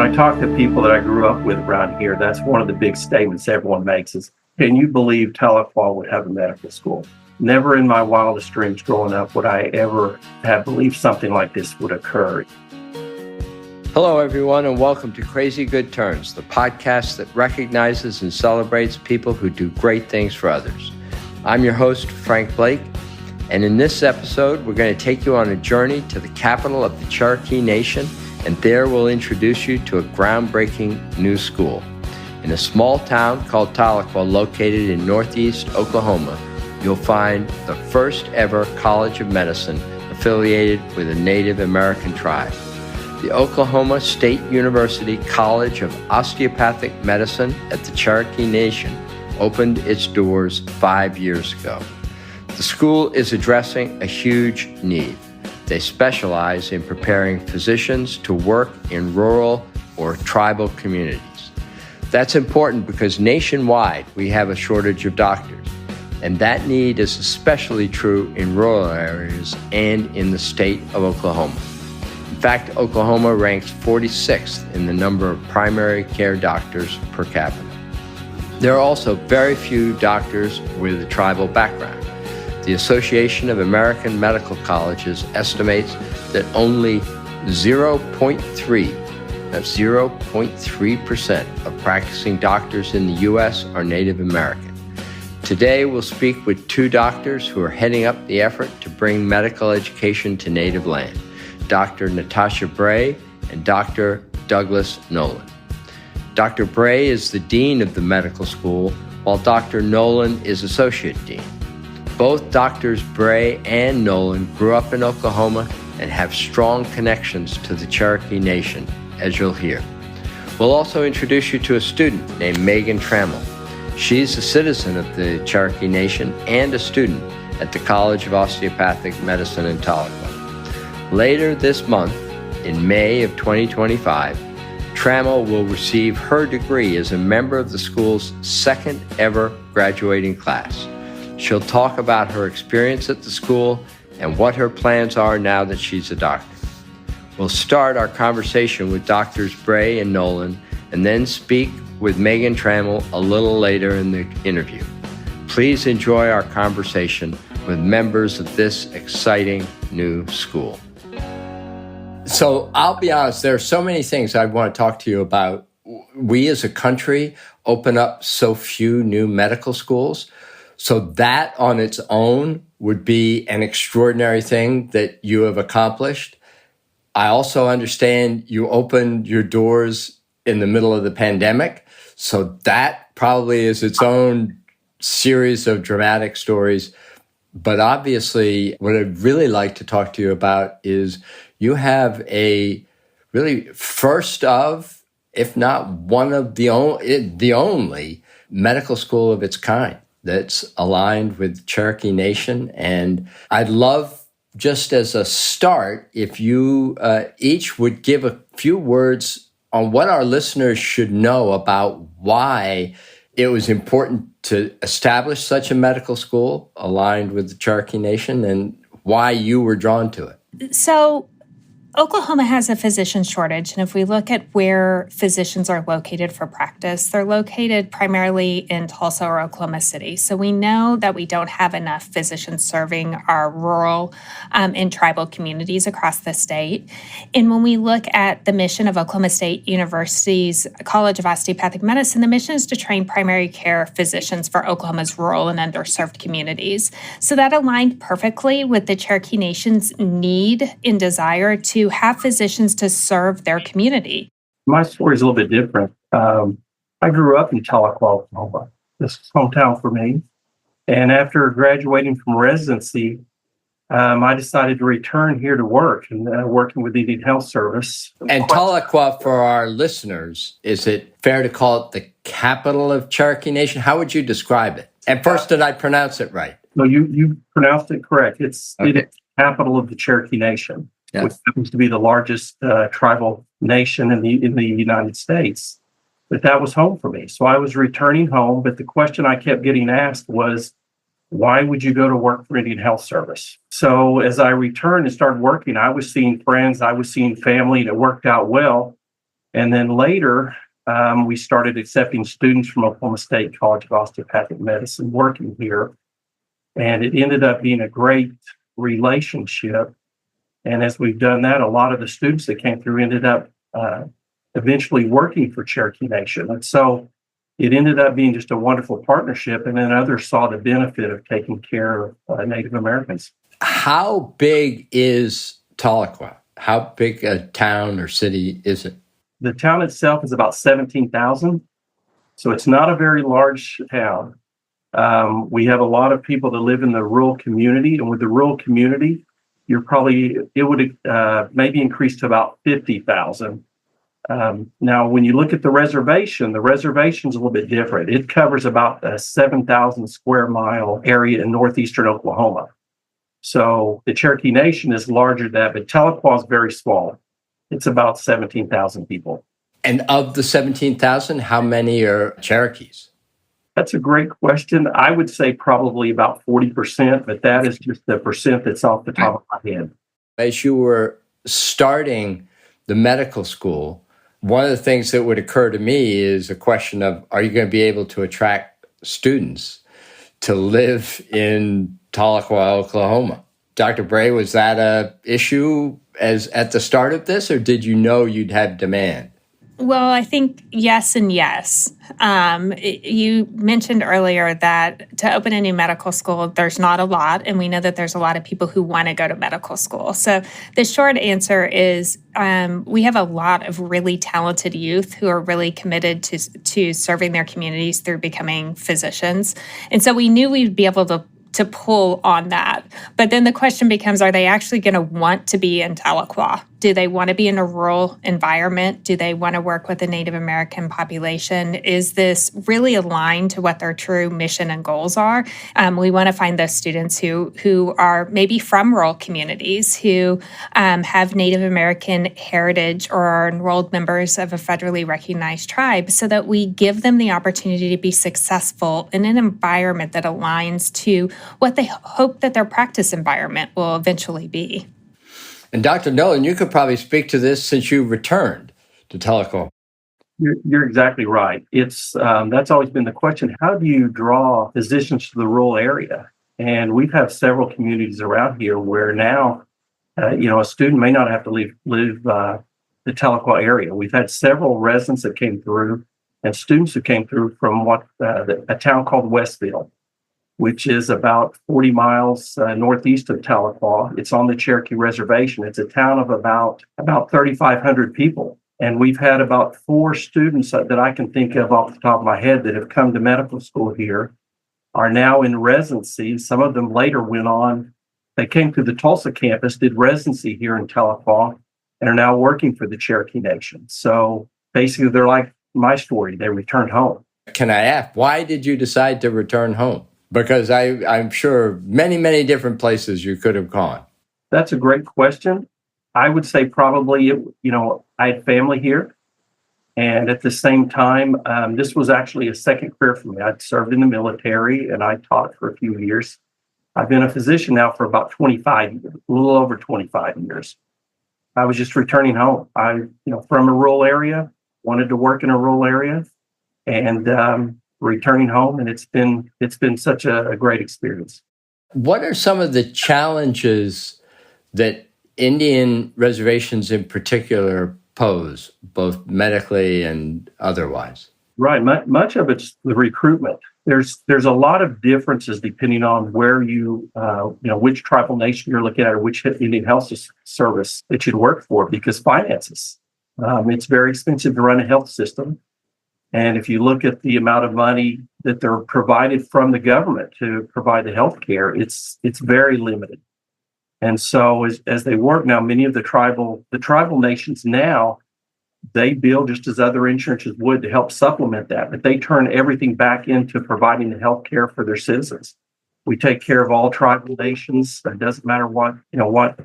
When I talk to people that I grew up with around here, that's one of the big statements everyone makes is, can you believe Tahlequah would have a medical school? Never in my wildest dreams growing up would I ever have believed something like this would occur. Hello, everyone, and welcome to Crazy Good Turns, the podcast that recognizes and celebrates people who do great things for others. I'm your host, Frank Blake, and in this episode, we're going to take you on a journey to the capital of the Cherokee Nation, and there we'll introduce you to a groundbreaking new school. In a small town called Tahlequah, located in northeast Oklahoma, you'll find the first ever College of Medicine affiliated with a Native American tribe. The Oklahoma State University College of Osteopathic Medicine at the Cherokee Nation opened its doors 5 years ago. The school is addressing a huge need. They specialize in preparing physicians to work in rural or tribal communities. That's important because nationwide we have a shortage of doctors, and that need is especially true in rural areas and in the state of Oklahoma. In fact, Oklahoma ranks 46th in the number of primary care doctors per capita. There are also very few doctors with a tribal background. The Association of American Medical Colleges estimates that only 0.3% of practicing doctors in the U.S. are Native American. Today, we'll speak with two doctors who are heading up the effort to bring medical education to Native land, Dr. Natasha Bray and Dr. Douglas Nolan. Dr. Bray is the dean of the medical school, while Dr. Nolan is associate dean. Both Drs. Bray and Nolan grew up in Oklahoma and have strong connections to the Cherokee Nation, as you'll hear. We'll also introduce you to a student named Megan Trammell. She's a citizen of the Cherokee Nation and a student at the College of Osteopathic Medicine in Tahlequah. Later this month, in May of 2025, Trammell will receive her degree as a member of the school's second ever graduating class. She'll talk about her experience at the school and what her plans are now that she's a doctor. We'll start our conversation with Drs. Bray and Nolan and then speak with Megan Trammell a little later in the interview. Please enjoy our conversation with members of this exciting new school. So I'll be honest, there are so many things I want to talk to you about. We as a country open up so few new medical schools. So that on its own would be an extraordinary thing that you have accomplished. I also understand you opened your doors in the middle of the pandemic. So that probably is its own series of dramatic stories. But obviously, what I'd really like to talk to you about is you have a really first of, if not one of the only medical school of its kind that's aligned with Cherokee Nation. And I'd love, just as a start, if you each would give a few words on what our listeners should know about why it was important to establish such a medical school aligned with the Cherokee Nation and why you were drawn to it. So Oklahoma has a physician shortage, and if we look at where physicians are located for practice, they're located primarily in Tulsa or Oklahoma City. So we know that we don't have enough physicians serving our rural and tribal communities across the state. And when we look at the mission of Oklahoma State University's College of Osteopathic Medicine, the mission is to train primary care physicians for Oklahoma's rural and underserved communities. So that aligned perfectly with the Cherokee Nation's need and desire to have physicians to serve their community. My story is a little bit different. I grew up in Tahlequah, Oklahoma. This is hometown for me. And after graduating from residency, I decided to return here to work and working with the Indian Health Service. And Tahlequah, for our listeners, is it fair to call it the capital of Cherokee Nation? How would you describe it? And first, did I pronounce it right? No, you pronounced it correct. It is the capital of the Cherokee Nation. Yes. Which happens to be the largest tribal nation in the United States. But that was home for me. So I was returning home, but the question I kept getting asked was, why would you go to work for Indian Health Service? So as I returned and started working, I was seeing friends, I was seeing family, and it worked out well. And then later, we started accepting students from Oklahoma State College of Osteopathic Medicine working here. And it ended up being a great relationship. And as we've done that, a lot of the students that came through ended up eventually working for Cherokee Nation. And so it ended up being just a wonderful partnership. And then others saw the benefit of taking care of Native Americans. How big is Tahlequah? How big a town or city is it? The town itself is about 17,000. So it's not a very large town. We have a lot of people that live in the rural community. And with the rural community, it would maybe increase to about 50,000. Now, when you look at the reservation's a little bit different. It covers about a 7,000 square mile area in northeastern Oklahoma. So the Cherokee Nation is larger than that, but Tahlequah is very small. It's about 17,000 people. And of the 17,000, how many are Cherokees? That's a great question. I would say probably about 40%, but that is just the percent that's off the top of my head. As you were starting the medical school, one of the things that would occur to me is a question of, are you going to be able to attract students to live in Tahlequah, Oklahoma? Dr. Bray, was that a issue as at the start of this, or did you know you'd have demand? Well, I think yes and yes. You mentioned earlier that to open a new medical school, there's not a lot, and we know that there's a lot of people who want to go to medical school. So the short answer is we have a lot of really talented youth who are really committed to serving their communities through becoming physicians. And so we knew we'd be able to pull on that. But then the question becomes, are they actually going to want to be in Tahlequah? Do they want to be in a rural environment? Do they want to work with the Native American population? Is this really aligned to what their true mission and goals are? We want to find those students who are maybe from rural communities, who have Native American heritage or are enrolled members of a federally recognized tribe, so that we give them the opportunity to be successful in an environment that aligns to what they hope that their practice environment will eventually be. And Dr. Nolan, you could probably speak to this since you returned to Tahlequah. You're exactly right. It's that's always been the question. How do you draw physicians to the rural area? And we've had several communities around here where now, a student may not have to live the Tahlequah area. We've had several residents that came through and students who came through from a town called Westville, which is about 40 miles northeast of Tahlequah. It's on the Cherokee Reservation. It's a town of about 3,500 people. And we've had about 4 students that I can think of off the top of my head that have come to medical school here, are now in residency. Some of them later went on. They came through the Tulsa campus, did residency here in Tahlequah, and are now working for the Cherokee Nation. So basically, they're like my story. They returned home. Can I ask, why did you decide to return home? Because I'm sure many, many different places you could have gone. That's a great question. I would say probably, I had family here. And at the same time, this was actually a second career for me. I'd served in the military and I taught for a few years. I've been a physician now for about 25 years, a little over 25 years. I was just returning home. From a rural area, wanted to work in a rural area, and returning home, and it's been such a great experience. What are some of the challenges that Indian reservations in particular pose, both medically and otherwise? Right. Much of it's the recruitment. There's a lot of differences depending on where which tribal nation you're looking at or which Indian health service that you'd work for, because finances. It's very expensive to run a health system. And if you look at the amount of money that they're provided from the government to provide the health care, it's very limited. And so as they work now, many of the tribal nations now, they bill just as other insurances would to help supplement that, but they turn everything back into providing the health care for their citizens. We take care of all tribal nations. It doesn't matter what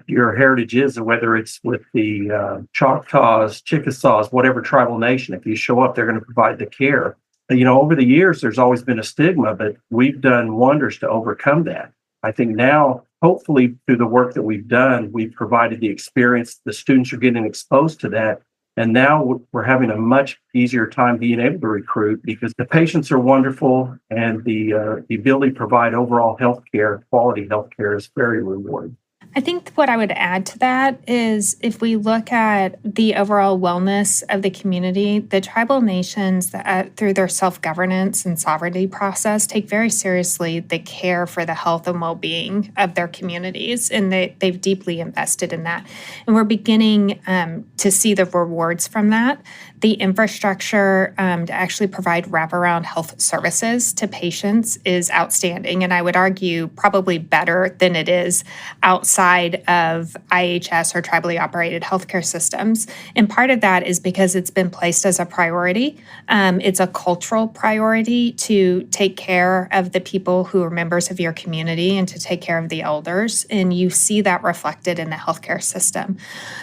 your heritage is, or whether it's with the Choctaws, Chickasaws, whatever tribal nation. If you show up, they're going to provide the care. Over the years, there's always been a stigma, but we've done wonders to overcome that. I think now, hopefully, through the work that we've done, we've provided the experience. The students are getting exposed to that, And now we're having a much easier time being able to recruit because the patients are wonderful and the ability to provide overall healthcare, quality healthcare is very rewarding. I think what I would add to that is if we look at the overall wellness of the community, the tribal nations that through their self-governance and sovereignty process take very seriously the care for the health and well-being of their communities, and they've deeply invested in that. And we're beginning to see the rewards from that. The infrastructure to actually provide wraparound health services to patients is outstanding, and I would argue probably better than it is outside of IHS or tribally operated healthcare systems. And part of that is because it's been placed as a priority. It's a cultural priority to take care of the people who are members of your community and to take care of the elders. And you see that reflected in the healthcare system.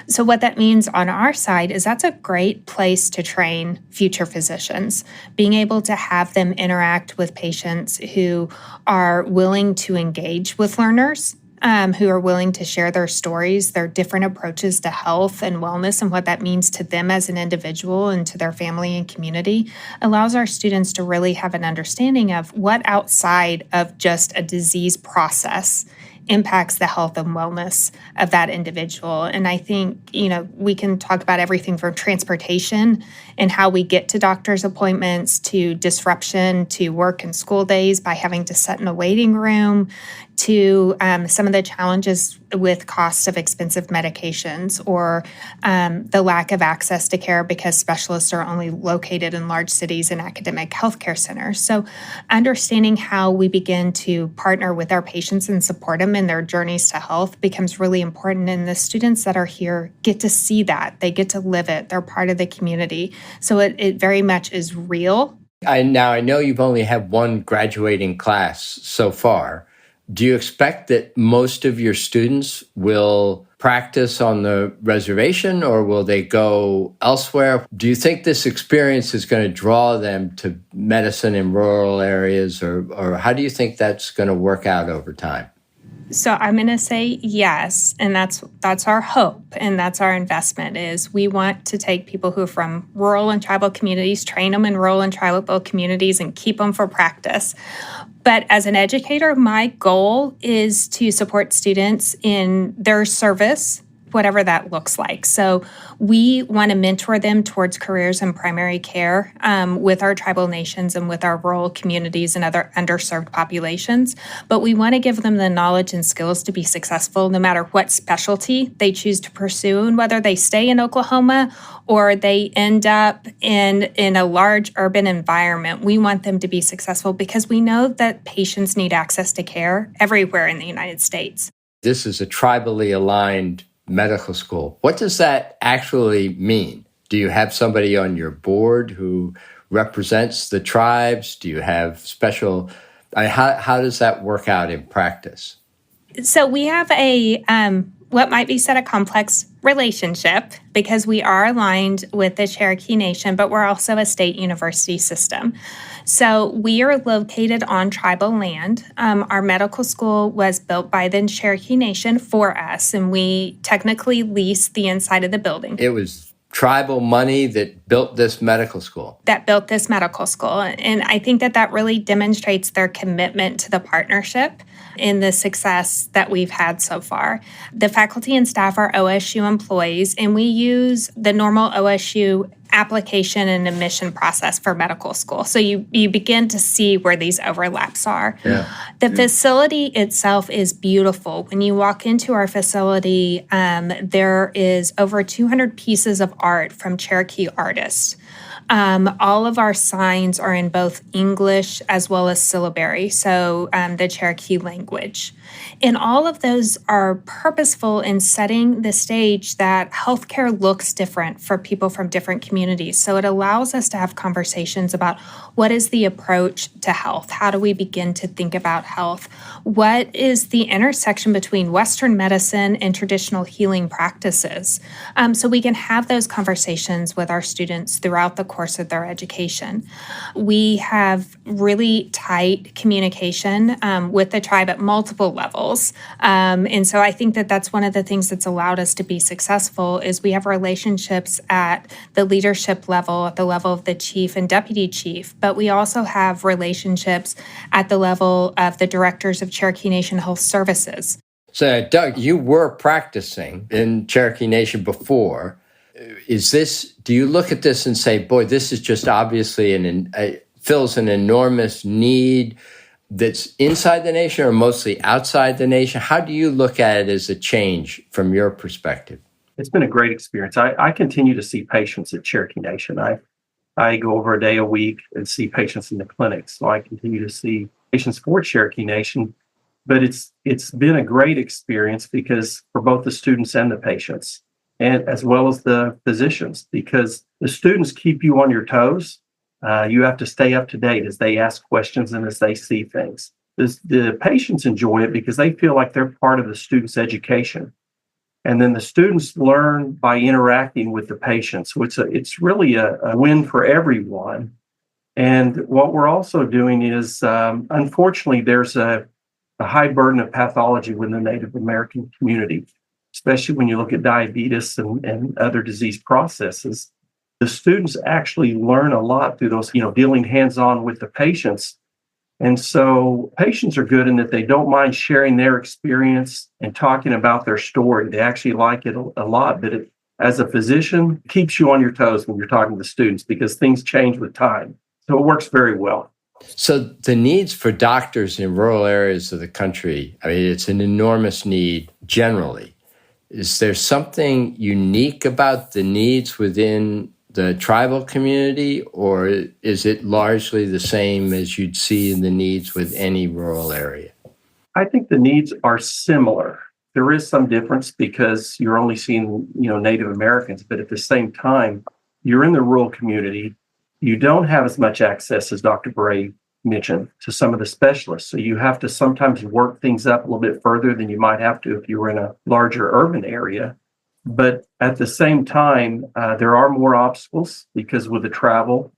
So what that means on our side is that's a great place to train future physicians, being able to have them interact with patients who are willing to engage with learners, who are willing to share their stories, their different approaches to health and wellness and what that means to them as an individual and to their family and community, allows our students to really have an understanding of what outside of just a disease process impacts the health and wellness of that individual. And I think, we can talk about everything from transportation and how we get to doctor's appointments to disruption to work and school days by having to sit in a waiting room to some of the challenges with costs of expensive medications or the lack of access to care because specialists are only located in large cities and academic healthcare centers. So understanding how we begin to partner with our patients and support them in their journeys to health becomes really important. And the students that are here get to see that. They get to live it. They're part of the community. So it very much is real. Now, I know you've only had one graduating class so far. Do you expect that most of your students will practice on the reservation or will they go elsewhere? Do you think this experience is going to draw them to medicine in rural areas or how do you think that's going to work out over time? So I'm going to say yes, and that's our hope, and that's our investment is we want to take people who are from rural and tribal communities, train them in rural and tribal communities, and keep them for practice. But as an educator, my goal is to support students in their service, whatever that looks like. So we want to mentor them towards careers in primary care with our tribal nations and with our rural communities and other underserved populations. But we want to give them the knowledge and skills to be successful no matter what specialty they choose to pursue and whether they stay in Oklahoma or they end up in a large urban environment. We want them to be successful because we know that patients need access to care everywhere in the United States. This is a tribally aligned medical school. What does that actually mean? Do you have somebody on your board who represents the tribes? Do you have special, how does that work out in practice? So we have a, what might be said a complex relationship because we are aligned with the Cherokee Nation, but we're also a state university system. So we are located on tribal land. Our medical school was built by the Cherokee Nation for us, and we technically lease the inside of the building. It was tribal money that built this medical school. And I think that really demonstrates their commitment to the partnership in the success that we've had so far. The faculty and staff are OSU employees, and we use the normal OSU application and admission process for medical school. So you begin to see where these overlaps are. Yeah. The facility itself is beautiful. When you walk into our facility, there is over 200 pieces of art from Cherokee artists. All of our signs are in both English as well as syllabary, so the Cherokee language. And all of those are purposeful in setting the stage that healthcare looks different for people from different communities. So it allows us to have conversations about what is the approach to health? How do we begin to think about health? What is the intersection between Western medicine and traditional healing practices? So we can have those conversations with our students throughout the course of their education. We have really tight communication with the tribe at multiple levels. And so I think that that's one of the things that's allowed us to be successful is we have relationships at the leadership level, at the level of the chief and deputy chief, but we also have relationships at the level of the directors of Cherokee Nation Health Services. So, Doug, you were practicing in Cherokee Nation before. Do you look at this and say, boy, this is just obviously fills an enormous need that's inside the nation or mostly outside the nation? How do you look at it as a change from your perspective? It's been a great experience. I continue to see patients at Cherokee Nation. I go over a day a week and see patients in the clinic. So I continue to see patients for Cherokee Nation. But it's been a great experience because for both the students and the patients, and as well as the physicians, because the students keep you on your toes. You have to stay up to date as they ask questions and as they see things. The patients enjoy it because they feel like they're part of the student's education. And then the students learn by interacting with the patients. So it's really a win for everyone. And what we're also doing is, unfortunately, there's a high burden of pathology within the Native American community, especially when you look at diabetes and other disease processes. The students actually learn a lot through those, dealing hands-on with the patients. And so patients are good in that they don't mind sharing their experience and talking about their story. They actually like it a lot, but as a physician, it keeps you on your toes when you're talking to students because things change with time. So it works very well. So the needs for doctors in rural areas of the country, it's an enormous need generally. Is there something unique about the needs within the tribal community, or is it largely the same as you'd see in the needs with any rural area? I think the needs are similar. There is some difference because you're only seeing, Native Americans, but at the same time, you're in the rural community. You don't have as much access as Dr. Bray mentioned to some of the specialists. So you have to sometimes work things up a little bit further than you might have to if you were in a larger urban area. But at the same time, there are more obstacles because with the travel,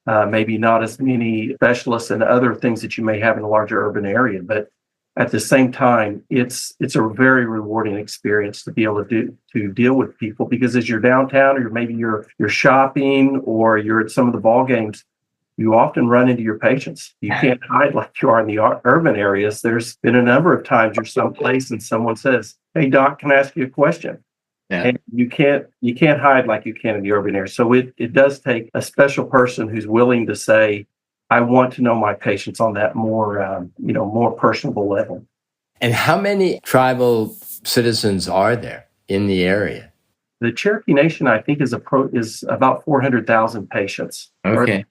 maybe not as many specialists and other things that you may have in a larger urban area. But at the same time, it's a very rewarding experience to be able to deal with people because as you're downtown or maybe you're shopping or you're at some of the ball games, you often run into your patients. You can't hide like you are in the urban areas. There's been a number of times you're someplace and someone says, "Hey, doc, can I ask you a question?" Yeah. And you can't hide like you can in the urban area. So it does take a special person who's willing to say, I want to know my patients on that more personable level. And how many tribal citizens are there in the area? The Cherokee Nation, I think, is about 400,000 patients. Okay.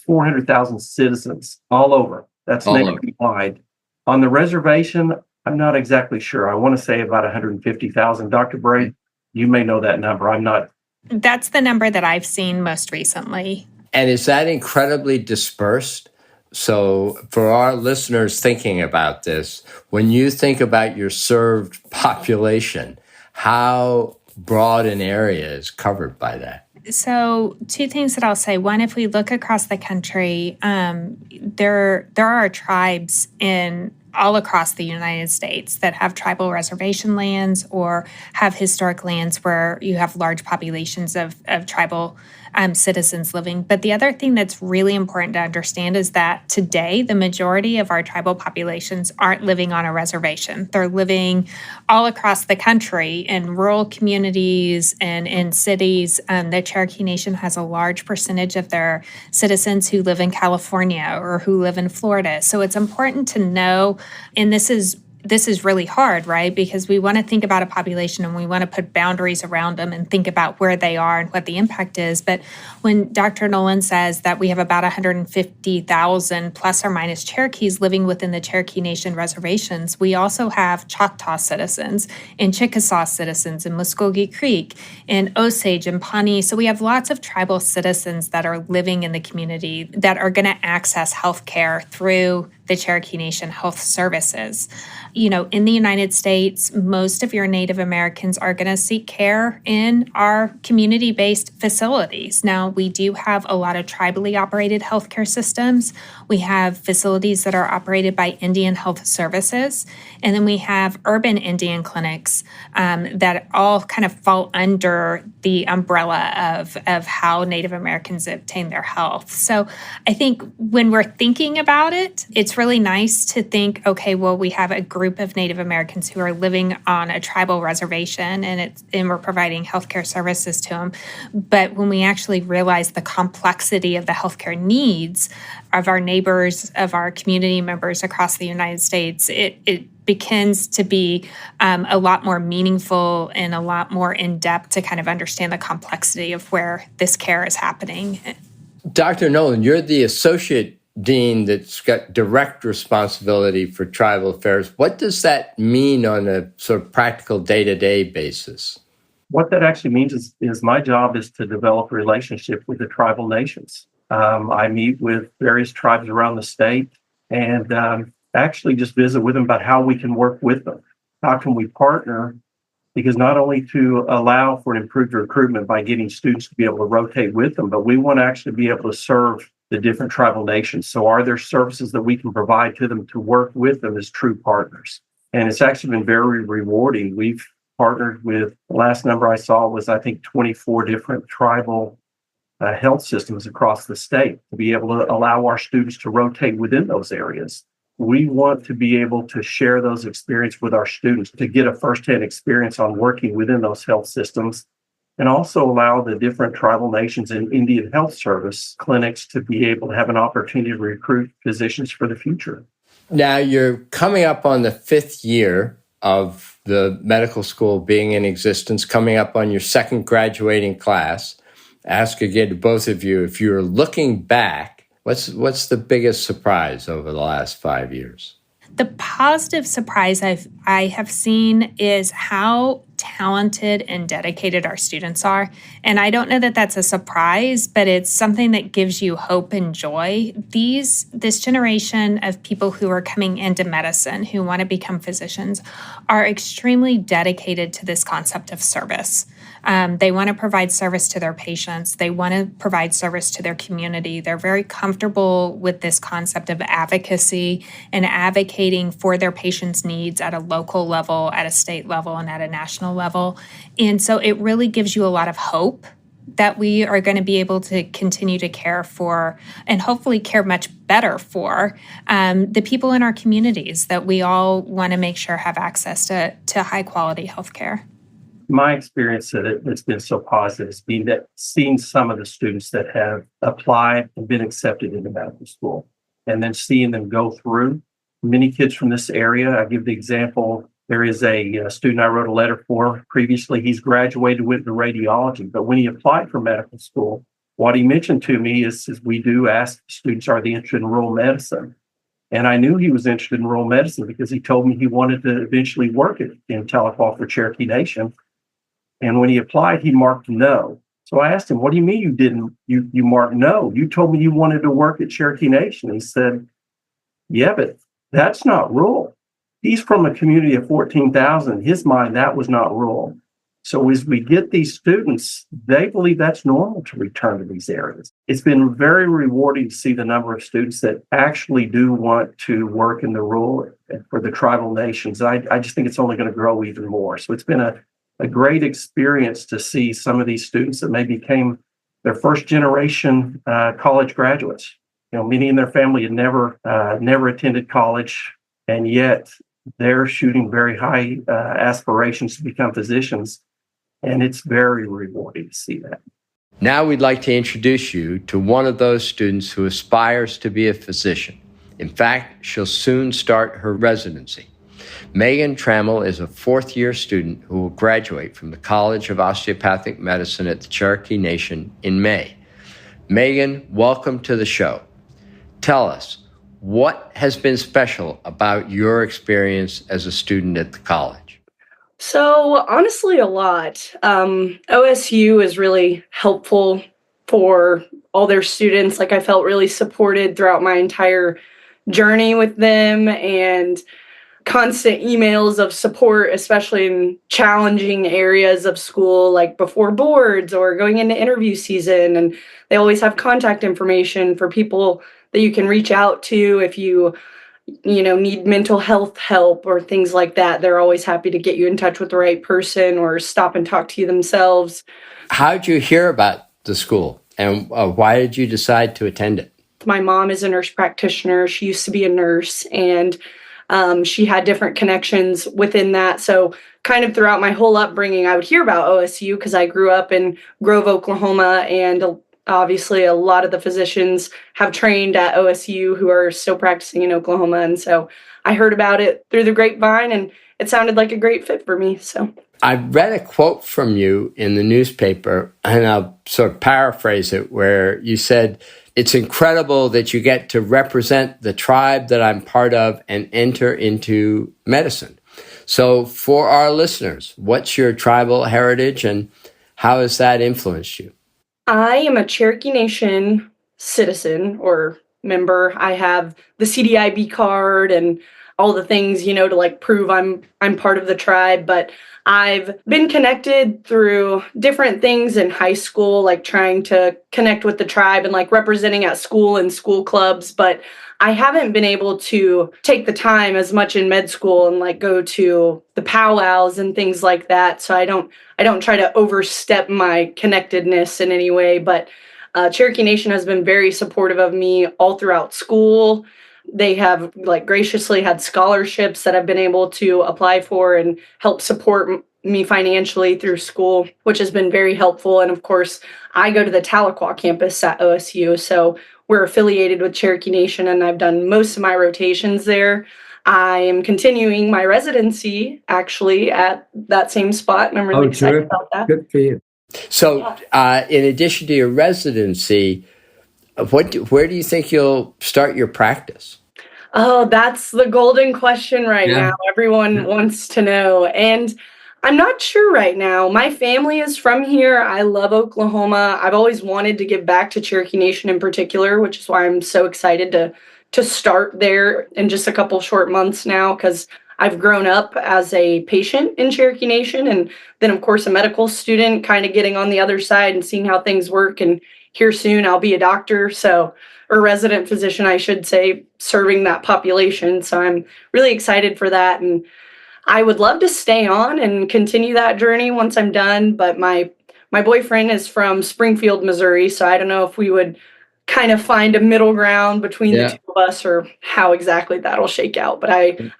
400,000 citizens all over. That's nationwide. On the reservation, I'm not exactly sure. I want to say about 150,000. Dr. Bray, you may know that number. I'm not. That's the number that I've seen most recently. And is that incredibly dispersed? So for our listeners thinking about this, when you think about your served population, how broad an area is covered by that? So two things that I'll say. One, if we look across the country, there are tribes all across the United States that have tribal reservation lands or have historic lands where you have large populations of tribal citizens living. But the other thing that's really important to understand is that today, the majority of our tribal populations aren't living on a reservation. They're living all across the country in rural communities and in cities. The Cherokee Nation has a large percentage of their citizens who live in California or who live in Florida. So it's important to know, and this is really hard, right? Because we want to think about a population and we want to put boundaries around them and think about where they are and what the impact is. But when Dr. Nolan says that we have about 150,000 plus or minus Cherokees living within the Cherokee Nation reservations, we also have Choctaw citizens and Chickasaw citizens in Muskogee Creek and Osage and Pawnee. So we have lots of tribal citizens that are living in the community that are going to access healthcare through the Cherokee Nation Health Services. In the United States, most of your Native Americans are going to seek care in our community-based facilities. Now, we do have a lot of tribally operated healthcare systems. We have facilities that are operated by Indian Health Services, and then we have urban Indian clinics that all kind of fall under the umbrella of how Native Americans obtain their health. So I think when we're thinking about it, it's really nice to think, okay, well, we have a group of Native Americans who are living on a tribal reservation and we're providing healthcare services to them. But when we actually realize the complexity of the healthcare needs of our neighbors, of our community members across the United States, it begins to be a lot more meaningful and a lot more in-depth to kind of understand the complexity of where this care is happening. Dr. Nolan, you're the associate dean that's got direct responsibility for tribal affairs. What does that mean on a sort of practical day-to-day basis? What that actually means is my job is to develop a relationship with the tribal nations. I meet with various tribes around the state and actually just visit with them about how we can work with them. How can we partner? Because not only to allow for an improved recruitment by getting students to be able to rotate with them, but we want to actually be able to serve the different tribal nations. So are there services that we can provide to them to work with them as true partners? And it's actually been very rewarding. We've partnered with, the last number I saw was, I think, 24 different tribal health systems across the state to be able to allow our students to rotate within those areas. We want to be able to share those experiences with our students to get a firsthand experience on working within those health systems, and also allow the different tribal nations and Indian Health Service clinics to be able to have an opportunity to recruit physicians for the future. Now, you're coming up on the 5th year of the medical school being in existence, coming up on your second graduating class. Ask again to both of you, if you're looking back, what's the biggest surprise over the last 5 years? The positive surprise I have seen is how talented and dedicated our students are. And I don't know that that's a surprise, but it's something that gives you hope and joy. This generation of people who are coming into medicine, who want to become physicians, are extremely dedicated to this concept of service. They want to provide service to their patients. They want to provide service to their community. They're very comfortable with this concept of advocacy and advocating for their patients' needs at a local level, at a state level, and at a national level. And so it really gives you a lot of hope that we are going to be able to continue to care for and hopefully care much better for the people in our communities that we all want to make sure have access to high quality healthcare. My experience that's been so positive has been that seeing some of the students that have applied and been accepted into medical school, and then seeing them go through. Many kids from this area, I give the example, there is a student I wrote a letter for previously. He's graduated with the radiology, but when he applied for medical school, what he mentioned to me is we do ask students, are they interested in rural medicine? And I knew he was interested in rural medicine because he told me he wanted to eventually work in Tahlequah for Cherokee Nation. And when he applied, he marked no. So I asked him, what do you mean you didn't, you marked no? You told me you wanted to work at Cherokee Nation. He said, yeah, but that's not rural. He's from a community of 14,000. In his mind, that was not rural. So as we get these students, they believe that's normal to return to these areas. It's been very rewarding to see the number of students that actually do want to work in the rural for the tribal nations. I just think it's only going to grow even more. So it's been a great experience to see some of these students that maybe became their first generation college graduates. Many in their family had never attended college, and yet they're shooting very high aspirations to become physicians. And it's very rewarding to see that. Now we'd like to introduce you to one of those students who aspires to be a physician. In fact, she'll soon start her residency. Megan Trammell is a 4th-year student who will graduate from the College of Osteopathic Medicine at the Cherokee Nation in May. Megan, welcome to the show. Tell us, what has been special about your experience as a student at the college? So honestly, a lot. OSU is really helpful for all their students. I felt really supported throughout my entire journey with them and constant emails of support, especially in challenging areas of school, like before boards or going into interview season. And they always have contact information for people that you can reach out to if you need mental health help or things like that. They're always happy to get you in touch with the right person or stop and talk to you themselves. How did you hear about the school, and why did you decide to attend it? My mom is a nurse practitioner. She used to be a nurse, and she had different connections within that. So kind of throughout my whole upbringing, I would hear about OSU because I grew up in Grove, Oklahoma, and obviously a lot of the physicians have trained at OSU who are still practicing in Oklahoma. And so I heard about it through the grapevine, and it sounded like a great fit for me. So I read a quote from you in the newspaper, and I'll sort of paraphrase it, where you said, "It's incredible that you get to represent the tribe that I'm part of and enter into medicine." So for our listeners, what's your tribal heritage and how has that influenced you? I am a Cherokee Nation citizen or member. I have the CDIB card and all the things, to like prove I'm part of the tribe, but I've been connected through different things in high school, like trying to connect with the tribe and like representing at school and school clubs, but I haven't been able to take the time as much in med school and like go to the powwows and things like that. So I don't try to overstep my connectedness in any way, but Cherokee Nation has been very supportive of me all throughout school. They have like graciously had scholarships that I've been able to apply for and help support me financially through school, which has been very helpful. And of course, I go to the Tahlequah campus at OSU, so we're affiliated with Cherokee Nation, and I've done most of my rotations there. I am continuing my residency actually at that same spot, and I'm really excited about that. Good for you. So in addition to your residency, where do you think you'll start your practice? Oh, that's the golden question now. Everyone wants to know. And I'm not sure right now. My family is from here. I love Oklahoma. I've always wanted to give back to Cherokee Nation in particular, which is why I'm so excited to start there in just a couple short months now, because I've grown up as a patient in Cherokee Nation and then, of course, a medical student, kind of getting on the other side and seeing how things work. And here soon, I'll be a doctor, or resident physician, I should say, serving that population. So I'm really excited for that. And I would love to stay on and continue that journey once I'm done. But my boyfriend is from Springfield, Missouri. So I don't know if we would kind of find a middle ground between the two of us or how exactly that'll shake out. But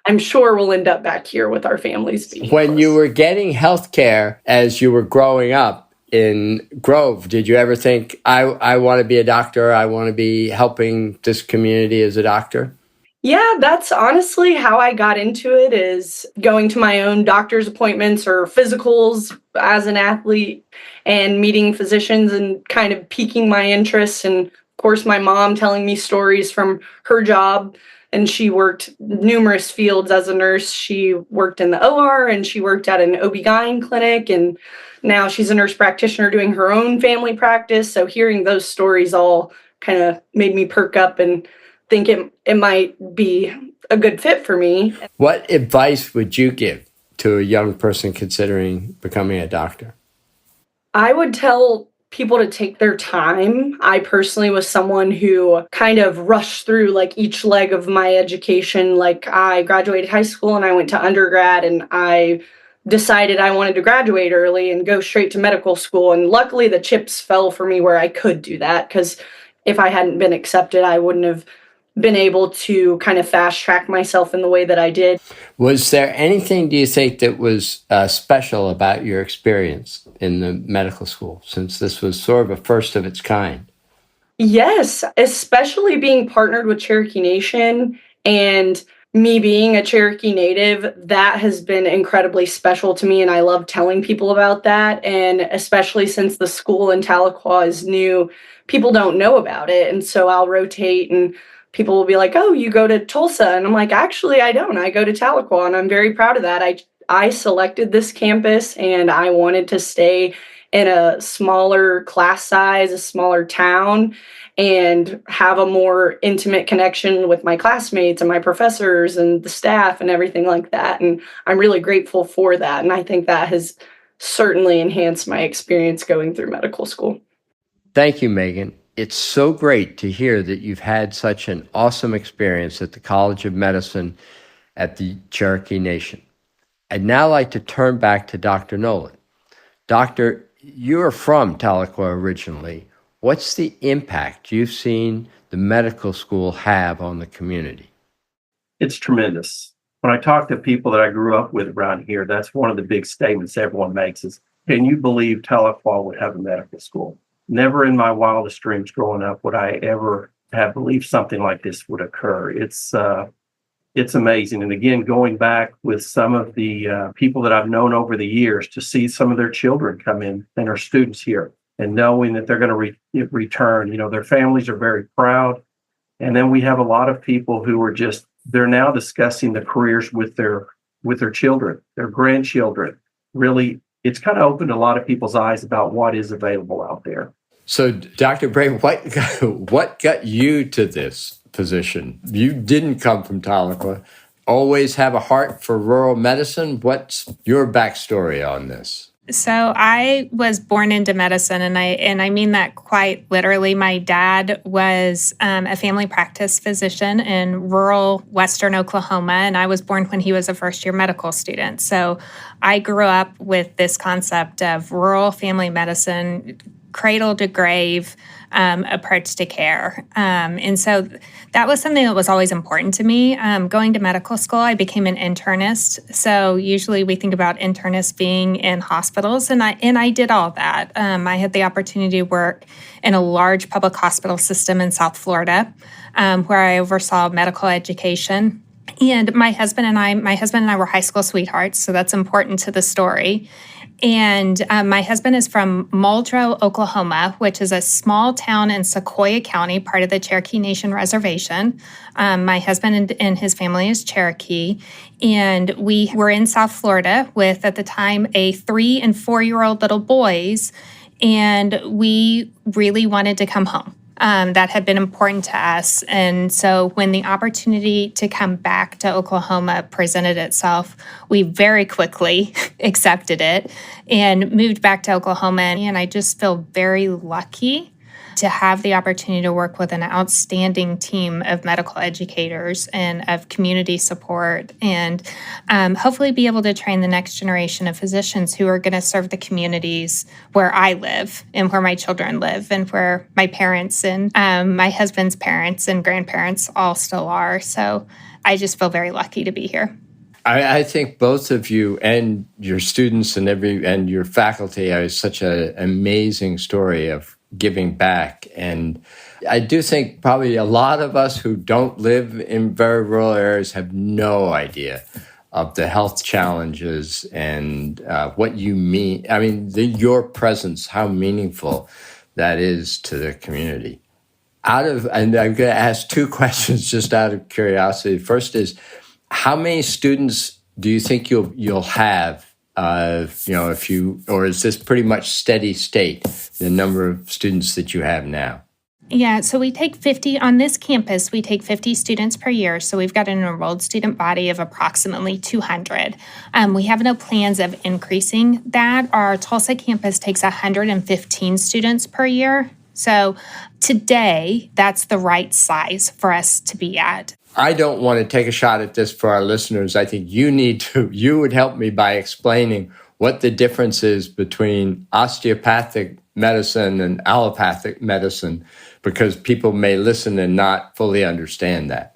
I'm sure we'll end up back here with our families. When you were getting healthcare as you were growing up in Grove, did you ever think, I want to be a doctor, I want to be helping this community as a doctor? Yeah, that's honestly how I got into it, is going to my own doctor's appointments or physicals as an athlete and meeting physicians and kind of piquing my interest. And of course, my mom telling me stories from her job. And she worked numerous fields as a nurse. She worked in the OR and she worked at an OB-GYN clinic. And now she's a nurse practitioner doing her own family practice. So hearing those stories all kind of made me perk up and think it might be a good fit for me. What advice would you give to a young person considering becoming a doctor? I would tell people to take their time. I personally was someone who kind of rushed through like each leg of my education. Like I graduated high school and I went to undergrad, and I decided I wanted to graduate early and go straight to medical school. And luckily the chips fell for me where I could do that, because if I hadn't been accepted, I wouldn't have been able to kind of fast track myself in the way that I did. Was there anything, do you think, that was special about your experience in the medical school, since this was sort of a first of its kind? Yes, especially being partnered with Cherokee Nation and me being a Cherokee native, that has been incredibly special to me. And I love telling people about that. And especially since the school in Tahlequah is new, people don't know about it. And so I'll rotate and people will be like, oh, you go to Tulsa. And I'm like, actually, I don't. I go to Tahlequah, and I'm very proud of that. I selected this campus and I wanted to stay in a smaller class size, a smaller town, and have a more intimate connection with my classmates and my professors and the staff and everything like that. And I'm really grateful for that. And I think that has certainly enhanced my experience going through medical school. Thank you, Megan. It's so great to hear that you've had such an awesome experience at the College of Medicine at the Cherokee Nation. I'd now like to turn back to Dr. Nolan. Doctor, you're from Tahlequah originally. What's the impact you've seen the medical school have on the community? It's tremendous. When I talk to people that I grew up with around here, that's one of the big statements everyone makes is, can you believe Tahlequah would have a medical school? Never in my wildest dreams growing up would I ever have believed something like this would occur. It's amazing. And again, going back with some of the people that I've known over the years to see some of their children come in and are students here and knowing that they're going to return, their families are very proud. And then we have a lot of people who are they're now discussing the careers with their children, their grandchildren. Really, it's kind of opened a lot of people's eyes about what is available out there. So, Dr. Bray, what got you to this position? You didn't come from Tahlequah. Always have a heart for rural medicine. What's your backstory on this? So I was born into medicine, and I mean that quite literally. My dad was a family practice physician in rural western Oklahoma, and I was born when he was a first-year medical student. So I grew up with this concept of rural family medicine, cradle to grave approach to care. And so that was something that was always important to me. Going to medical school, I became an internist. So usually we think about internists being in hospitals, and I did all that. I had the opportunity to work in a large public hospital system in South Florida, where I oversaw medical education. And my husband and I were high school sweethearts, so that's important to the story. And my husband is from Muldrow, Oklahoma, which is a small town in Sequoyah County, part of the Cherokee Nation Reservation. My husband and his family is Cherokee. And we were in South Florida with, at the time, a 3- and 4-year-old little boys. And we really wanted to come home. That had been important to us. And so when the opportunity to come back to Oklahoma presented itself, we very quickly accepted it and moved back to Oklahoma. And I just feel very lucky to have the opportunity to work with an outstanding team of medical educators and of community support, and hopefully be able to train the next generation of physicians who are going to serve the communities where I live and where my children live and where my parents and my husband's parents and grandparents all still are. So I just feel very lucky to be here. I think both of you and your students and your faculty have such an amazing story of giving back. And I do think probably a lot of us who don't live in very rural areas have no idea of the health challenges and what you mean. I mean, your presence, how meaningful that is to the community. And I'm going to ask two questions just out of curiosity. First is, how many students do you think you'll have? Or is this pretty much steady state, the number of students that you have now? Yeah, so we take 50 on this campus. We take 50 students per year. So we've got an enrolled student body of approximately 200. We have no plans of increasing that. Our Tulsa campus takes 115 students per year. So today, that's the right size for us to be at. I don't want to take a shot at this for our listeners. I think you would help me by explaining what the difference is between osteopathic medicine and allopathic medicine, because people may listen and not fully understand that.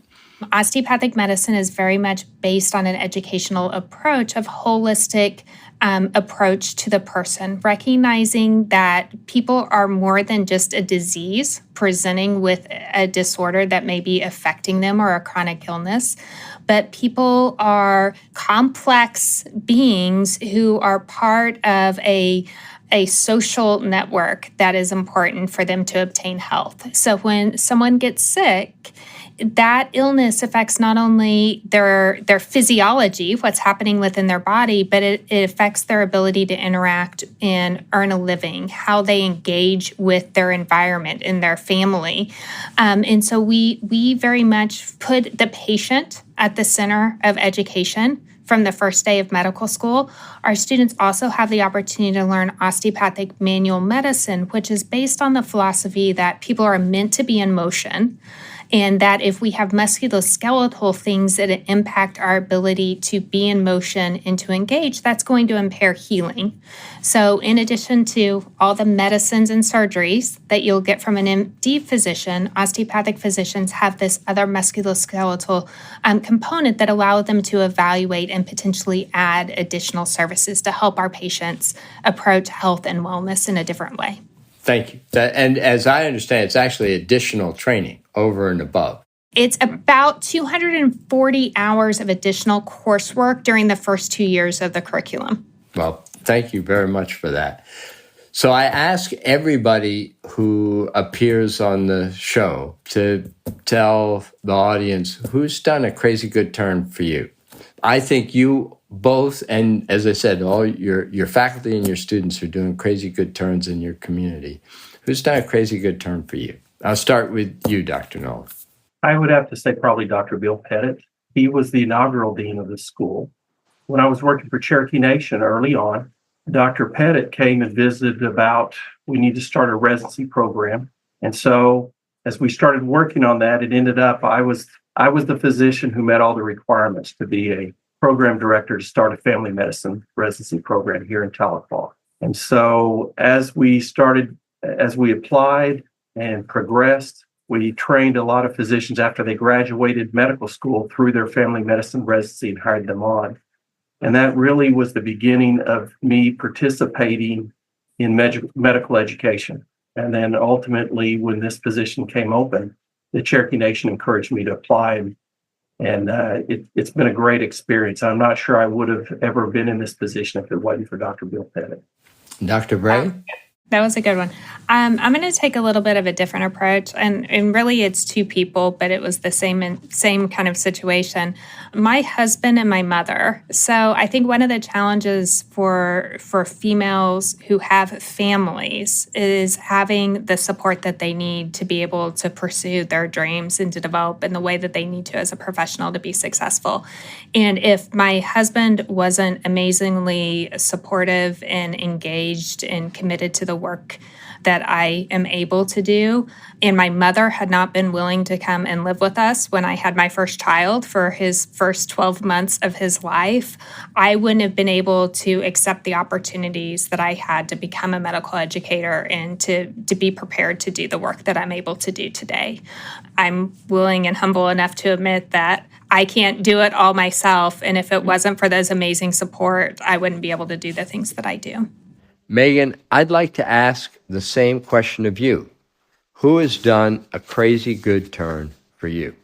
Osteopathic medicine is very much based on an educational approach of holistic approach to the person, recognizing that people are more than just a disease presenting with a disorder that may be affecting them or a chronic illness, but people are complex beings who are part of a a social network that is important for them to obtain health. So when someone gets sick, that illness affects not only their physiology, what's happening within their body, but it affects their ability to interact and earn a living, how they engage with their environment and their family. And so we very much put the patient at the center of education from the first day of medical school. Our students also have the opportunity to learn osteopathic manual medicine, which is based on the philosophy that people are meant to be in motion, and that if we have musculoskeletal things that impact our ability to be in motion and to engage, that's going to impair healing. So in addition to all the medicines and surgeries that you'll get from an MD physician, osteopathic physicians have this other musculoskeletal component that allow them to evaluate and potentially add additional services to help our patients approach health and wellness in a different way. Thank you. And as I understand, it's actually additional training over and above. It's about 240 hours of additional coursework during the first 2 years of the curriculum. Well, thank you very much for that. So I ask everybody who appears on the show to tell the audience who's done a crazy good turn for you. I think you both, and as I said, all your faculty and your students are doing crazy good turns in your community. Who's done a crazy good turn for you? I'll start with you, Dr. Nolan. I would have to say probably Dr. Bill Pettit. He was the inaugural dean of the school. When I was working for Cherokee Nation early on, Dr. Pettit came and visited about, we need to start a residency program. And so as we started working on that, it ended up I was the physician who met all the requirements to be a program director to start a family medicine residency program here in Tahlequah. And so as we applied and progressed, we trained a lot of physicians after they graduated medical school through their family medicine residency and hired them on. And that really was the beginning of me participating in medical education. And then ultimately, when this position came open, the Cherokee Nation encouraged me to apply, and it's been a great experience. I'm not sure I would have ever been in this position if it wasn't for Dr. Bill Pettit. Dr. Bray? That was a good one. I'm going to take a little bit of a different approach, and really it's two people, but it was the same kind of situation. My husband and my mother. So I think one of the challenges for females who have families is having the support that they need to be able to pursue their dreams and to develop in the way that they need to as a professional to be successful. And if my husband wasn't amazingly supportive and engaged and committed to the work that I am able to do, and my mother had not been willing to come and live with us when I had my first child for his first 12 months of his life, I wouldn't have been able to accept the opportunities that I had to become a medical educator and to be prepared to do the work that I'm able to do today. I'm willing and humble enough to admit that I can't do it all myself, and if it wasn't for those amazing support, I wouldn't be able to do the things that I do. Megan, I'd like to ask the same question of you. Who has done a crazy good turn for you?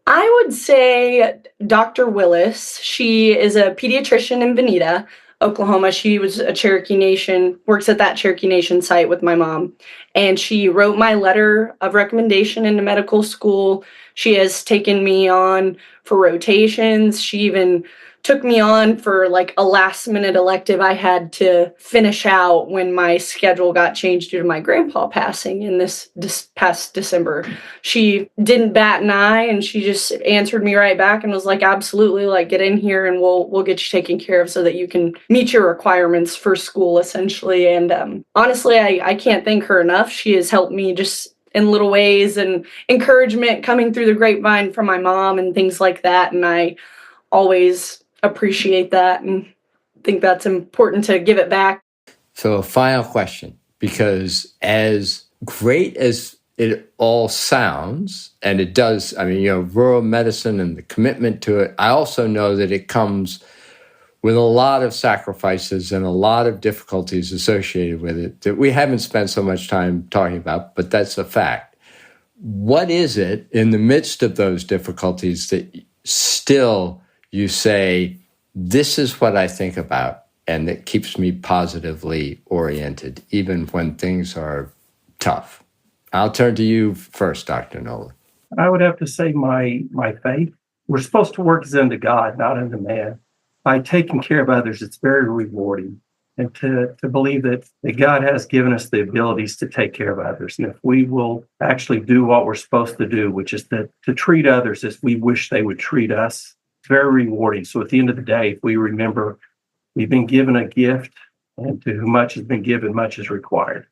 I would say Dr. Willis. She is a pediatrician in Bonita, Oklahoma. She was a Cherokee Nation, works at that Cherokee Nation site with my mom. And she wrote my letter of recommendation into medical school. She has taken me on for rotations. She even took me on for like a last minute elective I had to finish out when my schedule got changed due to my grandpa passing in this past December. She didn't bat an eye, and she just answered me right back and was like, absolutely, like, get in here and we'll get you taken care of so that you can meet your requirements for school, essentially. And honestly, I can't thank her enough. She has helped me just in little ways, and encouragement coming through the grapevine from my mom and things like that. And I always appreciate that and think that's important to give it back. So a final question, because as great as it all sounds, and it does, I mean, rural medicine and the commitment to it, I also know that it comes with a lot of sacrifices and a lot of difficulties associated with it that we haven't spent so much time talking about, but that's a fact. What is it in the midst of those difficulties that still you say, this is what I think about and that keeps me positively oriented, even when things are tough. I'll turn to you first, Dr. Nolan. I would have to say my faith. We're supposed to work as unto God, not unto man. By taking care of others, it's very rewarding. And to believe that God has given us the abilities to take care of others. And if we will actually do what we're supposed to do, which is to treat others as we wish they would treat us, it's very rewarding. So at the end of the day, if we remember we've been given a gift, and to whom much has been given, much is required.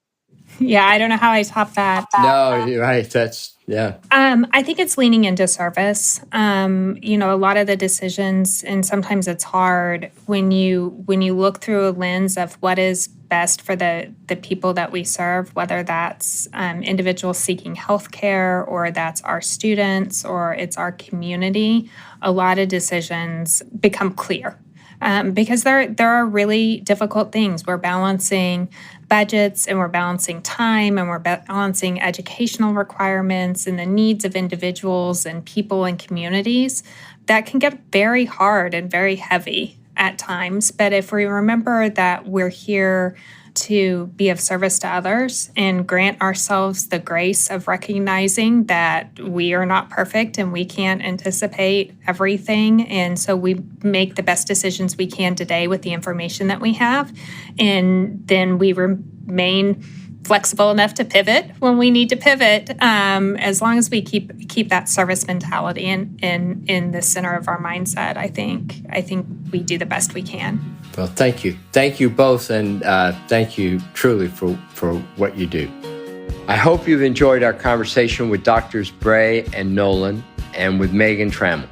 Yeah, I don't know how I top that. No, you're right. That's, yeah. I think it's leaning into service. A lot of the decisions, and sometimes it's hard when you look through a lens of what is best for the people that we serve, whether that's individuals seeking healthcare, or that's our students, or it's our community. A lot of decisions become clear. Because there are really difficult things. We're balancing budgets, and we're balancing time, and we're balancing educational requirements and the needs of individuals and people and communities. That can get very hard and very heavy at times. But if we remember that we're here to be of service to others and grant ourselves the grace of recognizing that we are not perfect and we can't anticipate everything. And so we make the best decisions we can today with the information that we have. And then we remain flexible enough to pivot when we need to pivot, as long as we keep that service mentality in the center of our mindset. I think we do the best we can. Well, thank you. Thank you both, and thank you truly for what you do. I hope you've enjoyed our conversation with Drs. Bray and Nolan and with Megan Trammell.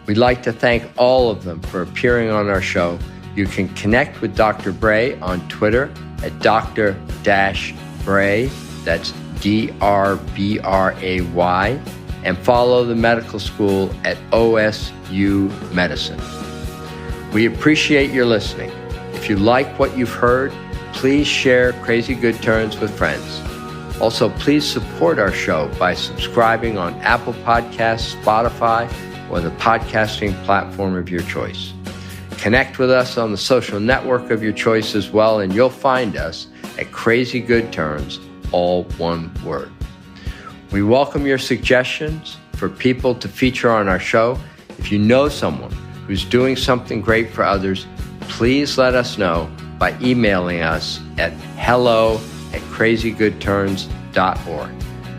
We'd like to thank all of them for appearing on our show. You can connect with Dr. Bray on Twitter at Dr-Bray, that's D-R-B-R-A-Y, and follow the medical school at OSU Medicine. We appreciate your listening. If you like what you've heard, please share Crazy Good Turns with friends. Also, please support our show by subscribing on Apple Podcasts, Spotify, or the podcasting platform of your choice. Connect with us on the social network of your choice as well, and you'll find us at Crazy Good Turns, all one word. We welcome your suggestions for people to feature on our show. If you know someone who's doing something great for others, please let us know by emailing us at hello@crazygoodturns.org.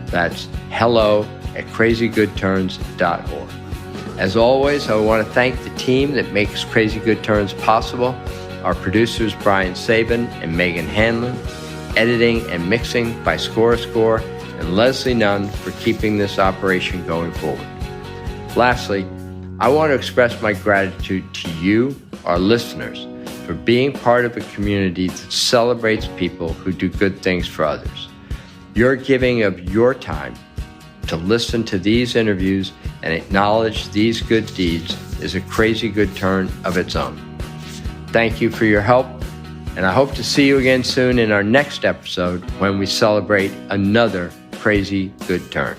That's hello@crazygoodturns.org. As always, I want to thank the team that makes Crazy Good Turns possible. Our producers, Brian Sabin and Megan Hanlon. Editing and mixing by Score, and Leslie Nunn for keeping this operation going forward. Lastly, I want to express my gratitude to you, our listeners, for being part of a community that celebrates people who do good things for others. Your giving of your time to listen to these interviews and acknowledge these good deeds is a crazy good turn of its own. Thank you for your help, and I hope to see you again soon in our next episode when we celebrate another crazy good turn.